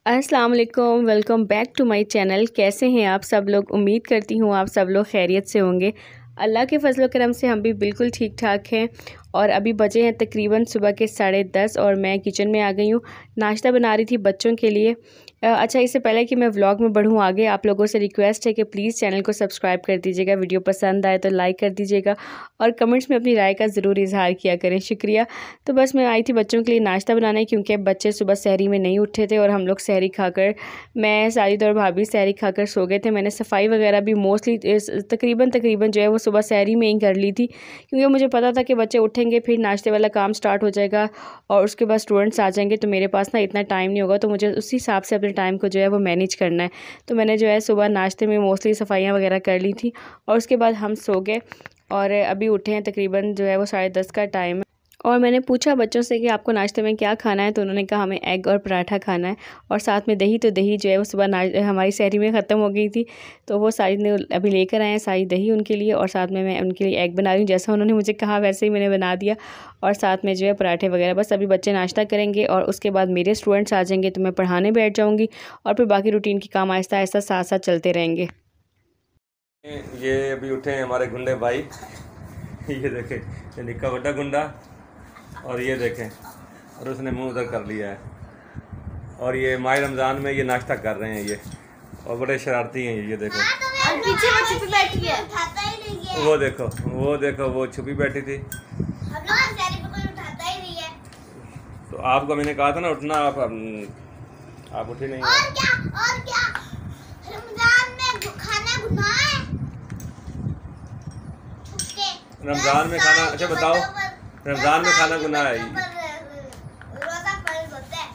अस्सलाम वालेकुम, welcome back to my channel. कैसे हैं आप सब लोग? उम्मीद करती हूँ आप सब लोग खैरियत से होंगे। अल्लाह के फजल करम से हम भी बिल्कुल ठीक ठाक हैं। और अभी बजे हैं तकरीबन सुबह के 10:30 और मैं किचन में आ गई हूँ। नाश्ता बना रही थी बच्चों के लिए। अच्छा, इससे पहले कि मैं व्लॉग में बढ़ूँ आगे, आप लोगों से रिक्वेस्ट है कि प्लीज़ चैनल को सब्सक्राइब कर दीजिएगा। वीडियो पसंद आए तो लाइक कर दीजिएगा और कमेंट्स में अपनी राय का ज़रूर इजहार किया करें, शुक्रिया। तो बस मैं आई थी बच्चों के लिए नाश्ता बनाने, क्योंकि बच्चे सुबह सहरी में नहीं उठे थे और हम लोग सहरी खाकर, मैं साजिद और भाभी सहरी खाकर सो गए थे। मैंने सफाई वगैरह भी मोस्टली तकरीबन जो है वो सुबह सहरी में ही कर ली थी, क्योंकि मुझे पता था कि बच्चे उठेंगे फिर नाश्ते वाला काम स्टार्ट हो जाएगा और उसके बाद स्टूडेंट्स आ जाएंगे, तो मेरे पास ना इतना टाइम नहीं होगा। तो मुझे उसी हिसाब से अपने टाइम को जो है वो मैनेज करना है। तो मैंने जो है सुबह नाश्ते में मोस्टली सफाइयाँ वगैरह कर ली थी और उसके बाद हम सो गए और अभी उठे हैं तकरीबन जो है वो 10:30 का टाइम है। और मैंने पूछा बच्चों से कि आपको नाश्ते में क्या खाना है, तो उन्होंने कहा हमें एग और पराठा खाना है और साथ में दही। तो दही जो है वो सुबह हमारी सहरी में ख़त्म हो गई थी, तो वो साजिद ने अभी लेकर आए हैं सारी दही उनके लिए, और साथ में मैं उनके लिए एग बना रही हूँ। जैसा उन्होंने मुझे कहा वैसे ही मैंने बना दिया, और साथ में जो है पराठे वगैरह। बस अभी बच्चे नाश्ता करेंगे और उसके बाद मेरे स्टूडेंट्स आ जाएंगे तो मैं पढ़ाने बैठ जाऊँगी और फिर बाकी रूटीन के काम आहिस्ता आहिस्ता साथ साथ चलते रहेंगे। ये अभी उठे हैं हमारे गुंडे भाई। ये देखें, ये निक्का बड़ा गुंडा, और ये देखें, और उसने मुंह उधर कर लिया है। और ये माह रमज़ान में ये नाश्ता कर रहे हैं ये, और बड़े शरारती हैं ये देखो। पीछे वो छुपी बैठी है, उठाता ही नहीं है। वो देखो वो छुपी बैठी थी। हम लोग सहरी पे कोई उठाता ही नहीं है। तो आपको मैंने कहा था ना उठना, आप उठे नहीं। और क्या रमजान में खाना गुनाह है? रमज़ान में खाना, अच्छा बताओ, रमज़ान में खाना गुनाह है? रोजा फर्ज होता है।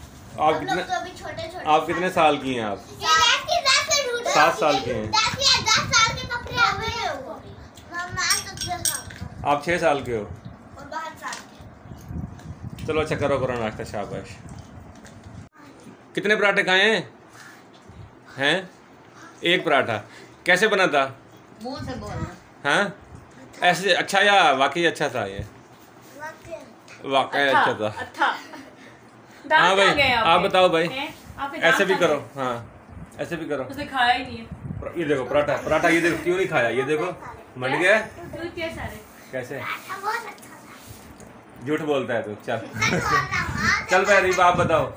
आप कितने साल की हैं? आप 7 साल की हैं। 10 साल के कपड़े आप 6 साल के हो। और 12 साल के। चलो अच्छा, करो नाश्ता, शाबाश। कितने पराठे खाए हैं? एक पराठा कैसे बना था? मुंह से बोलना। हाँ, ऐसे अच्छा या वाकई अच्छा था? ये वाकई अच्छा था। हाँ भाई, आप बताओ भाई। ऐसे भी करो, हाँ ऐसे भी करो। उसने खाया ही नहीं है। ये देखो पराठा, ये देखो क्यों नहीं खाया, ये देखो मंड गया कैसे। झूठ बोलता है तू, चल चल भाई रीबा, आप बताओ।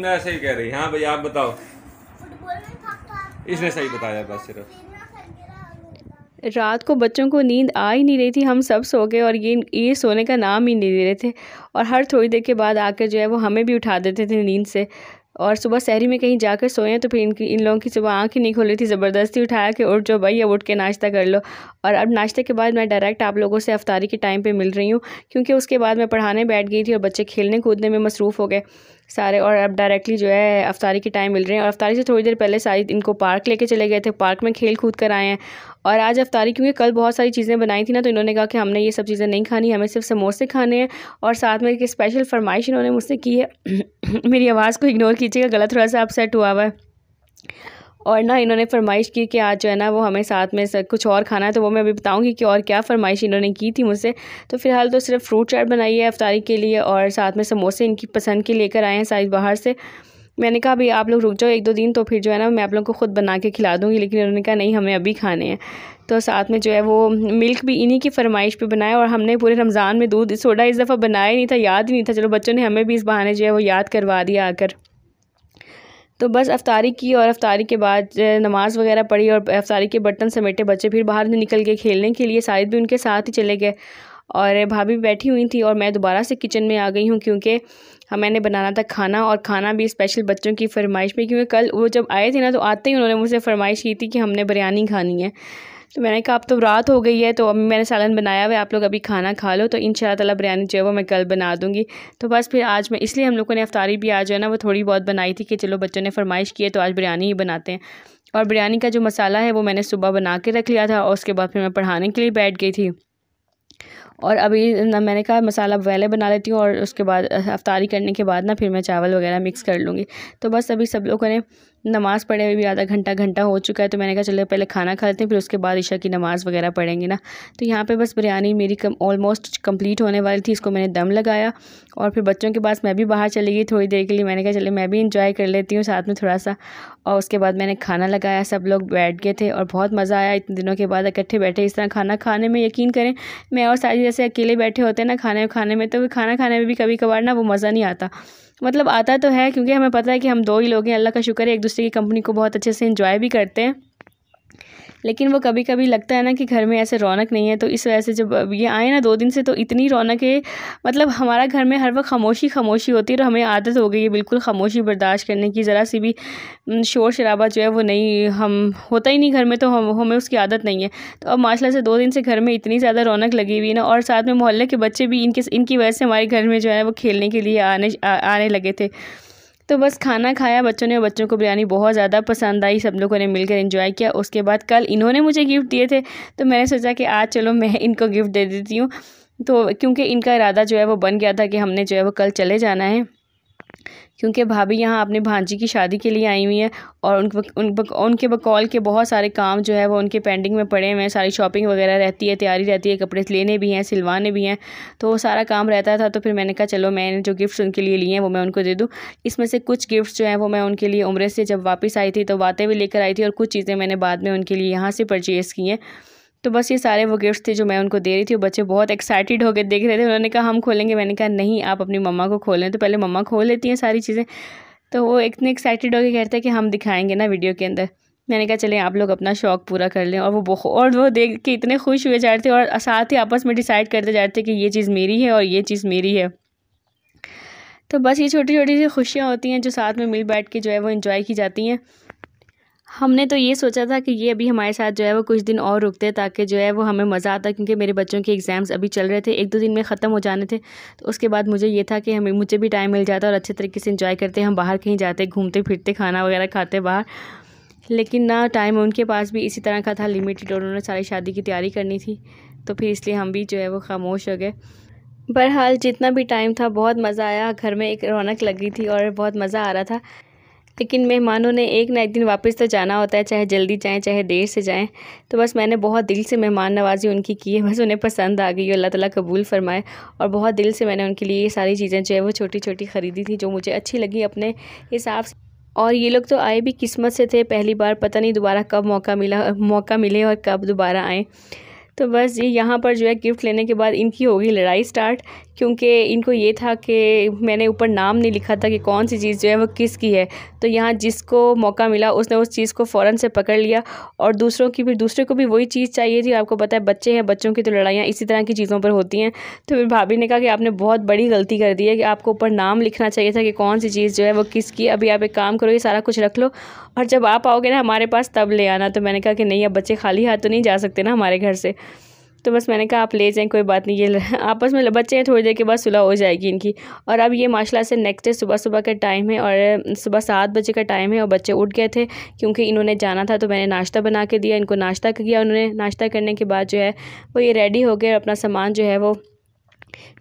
ऐसे ही कह रही। हाँ भाई आप बताओ। इसने सही बताया बस सिर्फ। रात को बच्चों को नींद आ ही नहीं रही थी, हम सब सो गए और ये सोने का नाम ही नहीं दे रहे थे, और हर थोड़ी देर के बाद आकर जो है वो हमें भी उठा देते थे नींद से। और सुबह सहरी में कहीं जाकर सोए तो फिर इन लोगों की सुबह आँख ही नहीं खोल रही थी, ज़बरदस्ती उठाया कि उठ जाओ भाई, अब उठ के नाश्ता कर लो। और अब नाश्ते के बाद मैं डायरेक्ट आप लोगों से अफ्तारी के टाइम पे मिल रही हूँ, क्योंकि उसके बाद मैं पढ़ाने बैठ गई थी और बच्चे खेलने कूदने में मसरूफ़ हो गए सारे, और अब डायरेक्टली जो है अफ्तारी के टाइम मिल रहे हैं। और अफ्तारी से थोड़ी देर पहले सारी इनको पार्क लेके चले गए थे, पार्क में खेल कूद कर आए हैं। और आज अफ्तारी, क्योंकि कल बहुत सारी चीज़ें बनाई थी ना, तो इन्होंने कहा कि हमने ये सब चीज़ें नहीं खानी, हमें सिर्फ समोसे खाने हैं। और साथ में एक स्पेशल फरमाइश इन्होंने मुझसे की है। मेरी आवाज़ को इग्नोर कीजिएगा, गला थोड़ा सा अपसेट हुआ है। और ना इन्होंने फरमाइश की कि आज जो है ना वो हमें साथ में कुछ और खाना है, तो वो मैं अभी बताऊंगी कि और क्या फरमाइश इन्होंने की थी मुझसे। तो फ़िलहाल तो सिर्फ फ्रूट चाट बनाई है अफ्तारी के लिए, और साथ में समोसे इनकी पसंद के लेकर आए हैं साइज बाहर से। मैंने कहा भाई आप लोग रुक जाओ 1-2 दिन, तो फिर जो है ना मैं आप लोगों को ख़ुद बना के खिला दूँगी, लेकिन इन्होंने कहा नहीं हमें अभी खाने हैं। तो साथ में जो है वो मिल्क भी इन्हीं की फरमाइश पे बनाया, और हमने पूरे रमज़ान में दूध सोडा इस दफ़ा बनाया ही नहीं था, याद ही नहीं था। चलो बच्चों ने हमें भी इस बहाने जो है वो याद करवा दिया आकर। तो बस अफ्तारी की, और अफ्तारी के बाद नमाज़ वगैरह पढ़ी और अफ्तारी के बर्तन समेटे, बच्चे फिर बाहर निकल गए खेलने के लिए, साहिद भी उनके साथ ही चले गए और भाभी बैठी हुई थी। और मैं दोबारा से किचन में आ गई हूँ, क्योंकि मैंने बनाना था खाना, और खाना भी स्पेशल बच्चों की फरमाइश में, क्योंकि कल वो जब आए थे ना तो आते ही उन्होंने मुझसे फरमाइश की थी कि हमने बिरयानी खानी है। तो मैंने कहा अब तो रात हो गई है, तो अभी मैंने सालन बनाया हुआ है, आप लोग अभी खाना खा लो, तो इंशाअल्लाह ताला बिरयानी जो है वो मैं कल बना दूँगी। तो बस फिर आज मैं, इसलिए हम लोगों ने अफ्तारी भी आज जो है ना वो थोड़ी बहुत बनाई थी कि चलो बच्चों ने फरमाइश की है तो आज बिरयानी ही बनाते हैं। और बिरयानी का जो मसाला है वो मैंने सुबह बना के रख लिया था, और उसके बाद फिर मैं पढ़ाने के लिए बैठ गई थी। और अभी ना मैंने कहा मसाला पहले बना लेती हूँ, और उसके बाद अफ्तारी करने के बाद ना फिर मैं चावल वगैरह मिक्स कर लूँगी। तो बस अभी सब लोगों ने नमाज़ पढ़े हुए भी आधा घंटा हो चुका है। तो मैंने कहा चलो पहले खाना खा लेते हैं, फिर उसके बाद ईशा की नमाज़ वगैरह पढ़ेंगे ना। तो यहाँ पे बस बिरयानी मेरी ऑलमोस्ट कंप्लीट होने वाली थी। इसको मैंने दम लगाया और फिर बच्चों के पास मैं भी बाहर चली गई थोड़ी देर के लिए। मैंने कहा चले मैं भी इंजॉय कर लेती हूँ साथ में थोड़ा सा। और उसके बाद मैंने खाना लगाया, सब लोग बैठ गए थे और बहुत मज़ा आया इतने दिनों के बाद इकट्ठे बैठे इस तरह खाना खाने में। यकीन करें मैं और सारी जैसे अकेले बैठे होते हैं ना खाने में, तो खाना खाने में भी कभी कभार ना वो मज़ा नहीं आता। मतलब आता तो है क्योंकि हमें पता है कि हम 2 ही लोग हैं, अल्लाह का शुक्र है एक दूसरे की कंपनी को बहुत अच्छे से एंजॉय भी करते हैं। लेकिन वो कभी कभी लगता है ना कि घर में ऐसे रौनक नहीं है। तो इस वजह से जब ये आए ना 2 दिन से, तो इतनी रौनक है। मतलब हमारा घर में हर वक्त खामोशी होती है और हमें आदत हो गई है बिल्कुल खामोशी बर्दाश्त करने की। ज़रा सी भी शोर शराबा जो है वो नहीं हम होता ही नहीं घर में, तो हमें उसकी आदत नहीं है। तो अब माशाल्लाह से 2 दिन से घर में इतनी ज़्यादा रौनक लगी हुई है ना, और साथ में मोहल्ले के बच्चे भी इनकी वजह से हमारे घर में जो है वो खेलने के लिए आने लगे थे। तो बस खाना खाया बच्चों ने, और बच्चों को बिरयानी बहुत ज़्यादा पसंद आई। सब लोगों ने मिलकर एंजॉय किया। उसके बाद कल इन्होंने मुझे गिफ्ट दिए थे, तो मैंने सोचा कि आज चलो मैं इनको गिफ्ट दे देती हूँ। तो क्योंकि इनका इरादा जो है वो बन गया था कि हमने जो है वो कल चले जाना है, क्योंकि भाभी यहाँ अपने भांजी की शादी के लिए आई हुई है और उनके बकौल के बहुत सारे काम जो है वो उनके पेंडिंग में पड़े हुए हैं। सारी शॉपिंग वगैरह रहती है, तैयारी रहती है, कपड़े लेने भी हैं, सिलवाने भी हैं, तो वो सारा काम रहता था। तो फिर मैंने कहा चलो मैंने जो गिफ्ट्स उनके लिए लिए हैं वो मैं उनको दे दूँ। इसमें से कुछ गिफ्ट्स जो हैं वो मैं उनके लिए उम्रे से जब वापस आई थी तो बातें भी लेकर आई थी, और कुछ चीज़ें मैंने बाद में उनके लिए यहाँ से परचेज़ की हैं। तो बस ये सारे वो गिफ्ट्स थे जो मैं उनको दे रही थी। बच्चे बहुत एक्साइटेड होकर देख रहे थे। उन्होंने कहा हम खोलेंगे, मैंने कहा नहीं आप अपनी मम्मा को खोलें। तो पहले मम्मा खोल लेती हैं सारी चीज़ें। तो वो इतने एक्साइटेड होकर कहते हैं कि हम दिखाएंगे ना वीडियो के अंदर। मैंने कहा चलें आप लोग अपना शौक़ पूरा कर लें। और वो देख के इतने खुश हुए जा रहे थे, और साथ ही आपस में डिसाइड करते जा रहे थे कि ये चीज़ मेरी है और ये चीज़ मेरी है। तो बस ये छोटी छोटी सी खुशियाँ होती हैं जो साथ में मिल बैठ के जो है वो इंजॉय की जाती हैं। हमने तो ये सोचा था कि ये अभी हमारे साथ जो है वो कुछ दिन और रुकते ताकि जो है वो हमें मज़ा आता, क्योंकि मेरे बच्चों के एग्ज़ाम्स अभी चल रहे थे, 1-2 दिन में ख़त्म हो जाने थे। तो उसके बाद मुझे ये था कि मुझे भी टाइम मिल जाता और अच्छे तरीके से एंजॉय करते, हम बाहर कहीं जाते, घूमते फिरते, खाना वगैरह खाते बाहर। लेकिन ना टाइम उनके पास भी इसी तरह का था लिमिटेड, और उन्होंने सारी शादी की तैयारी करनी थी, तो फिर इसलिए हम भी जो है वो खामोश हो गए। बहरहाल जितना भी टाइम था बहुत मज़ा आया, घर में एक रौनक लगी थी और बहुत मज़ा आ रहा था। लेकिन मेहमानों ने एक ना एक दिन वापस तो जाना होता है, चाहे जल्दी जाएं चाहे देर से जाएं। तो बस मैंने बहुत दिल से मेहमान नवाजी उनकी की है, बस उन्हें पसंद आ गई, अल्लाह ताला कबूल फरमाए। और बहुत दिल से मैंने उनके लिए ये सारी चीज़ें जो है वो छोटी छोटी ख़रीदी थी जो मुझे अच्छी लगी अपने हिसाब से। और ये लोग तो आए भी किस्मत से थे पहली बार, पता नहीं दोबारा कब मौका मिले और कब दोबारा आएँ। तो बस ये यहाँ पर जो है गिफ्ट लेने के बाद इनकी हो गई लड़ाई स्टार्ट, क्योंकि इनको ये था कि मैंने ऊपर नाम नहीं लिखा था कि कौन सी चीज़ जो है वो किसकी है। तो यहाँ जिसको मौका मिला उसने उस चीज़ को फ़ौरन से पकड़ लिया, और दूसरे को भी वही चीज़ चाहिए थी। आपको पता है बच्चे हैं, बच्चों की तो लड़ाइयाँ इसी तरह की चीज़ों पर होती हैं। तो फिर भाभी ने कहा कि आपने बहुत बड़ी गलती कर दी है कि आपको ऊपर नाम लिखना चाहिए था कि कौन सी चीज़ जो है वो किसकी। अभी आप एक काम करो, ये सारा कुछ रख लो और जब आप आओगे ना हमारे पास तब ले आना। तो मैंने कहा कि नहीं, अब बच्चे खाली हाथ तो नहीं जा सकते ना हमारे घर से। तो बस मैंने कहा आप ले जाएं, कोई बात नहीं, ये आपस में बच्चे हैं, थोड़ी देर के बाद सुलह हो जाएगी इनकी। और अब ये माशाल्लाह से नेक्स्ट डे सुबह का टाइम है और सुबह 7 बजे का टाइम है और बच्चे उठ गए थे क्योंकि इन्होंने जाना था। तो मैंने नाश्ता बना के दिया, इनको नाश्ता किया। उन्होंने नाश्ता करने के बाद जो है वो ये रेडी हो गए, अपना सामान जो है वो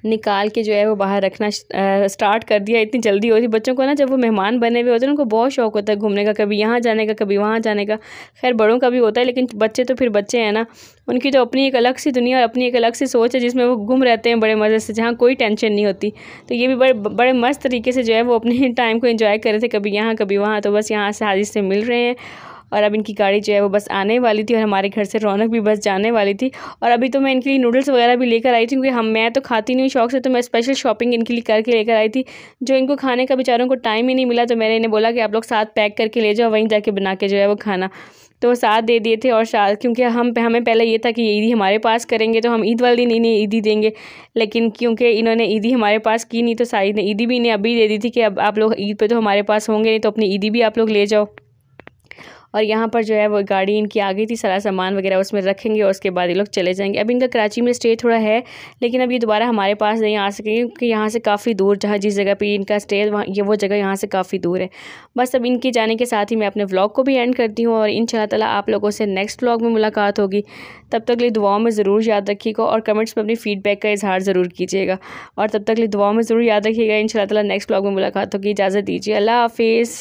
निकाल के जो है वो बाहर रखना स्टार्ट कर दिया। इतनी जल्दी हो थी बच्चों को ना, जब वो मेहमान बने हुए होते हैं उनको बहुत शौक होता है घूमने का, कभी यहाँ जाने का कभी वहाँ जाने का। खैर बड़ों का भी होता है, लेकिन बच्चे तो फिर बच्चे हैं ना, उनकी तो अपनी एक अलग सी दुनिया और अपनी एक अलग सी सोच है जिसमें वो घूम रहते हैं बड़े मज़े से, जहाँ कोई टेंशन नहीं होती। तो ये भी बड़े मस्त तरीके से जो है वो अपने टाइम को एंजॉय कर रहे थे, कभी यहाँ कभी वहाँ। तो बस यहाँ से हाजिर से मिल रहे हैं और अब इनकी गाड़ी जो है वो बस आने वाली थी और हमारे घर से रौनक भी बस जाने वाली थी। और अभी तो मैं इनके लिए नूडल्स वगैरह भी लेकर आई थी, क्योंकि मैं तो खाती नहीं शौक से, तो मैं स्पेशल शॉपिंग इनके लिए करके लेकर आई थी। जो इनको खाने का बेचारों को टाइम ही नहीं मिला, तो मैंने इन्हें बोला कि आप लोग साथ पैक करके ले जाओ, वहीं जाके बना के जो है वो खाना। तो वो साथ दे दिए थे। और क्योंकि हमें पहले ये था कि ईदी हमारे पास करेंगे तो हम ईद वाले दिन इन्हें ईदी देंगे, लेकिन क्योंकि इन्होंने ईदी हमारे पास की नहीं, तो साइद ने ईदी भी इन्हें अभी दे दी थी कि अब आप लोग ईद पे तो हमारे पास होंगे नहीं, तो अपनी ईदी भी आप लोग ले जाओ। और यहाँ पर जो है वो गाड़ी इनकी आ गई थी, सारा सामान वगैरह उसमें रखेंगे और उसके बाद ये लोग चले जाएंगे। अब इनका कराची में स्टे थोड़ा है, लेकिन अब ये दोबारा हमारे पास नहीं आ सकेंगे क्योंकि यहाँ से काफ़ी दूर, जहाँ जिस जगह पे इनका स्टे है वो जगह यहाँ से काफ़ी दूर है। बस अब इनके जाने के साथ ही मैं अपने व्लॉग को भी एंड करती हूँ और इंशाअल्लाह ताला आप लोगों से नेक्स्ट व्लॉग में मुलाकात होगी। तब तक लिए दुआओं में ज़रूर याद रखिएगा और कमेंट्स में अपनी फ़ीडबैक का इजहार ज़रूर कीजिएगा। और तब तक लिए दुआओं में ज़रूर याद रखिएगा। इंशाअल्लाह ताला नेक्स्ट व्लॉग में मुलाकात होगी। इजाज़त दीजिए, अल्लाह हाफिज़।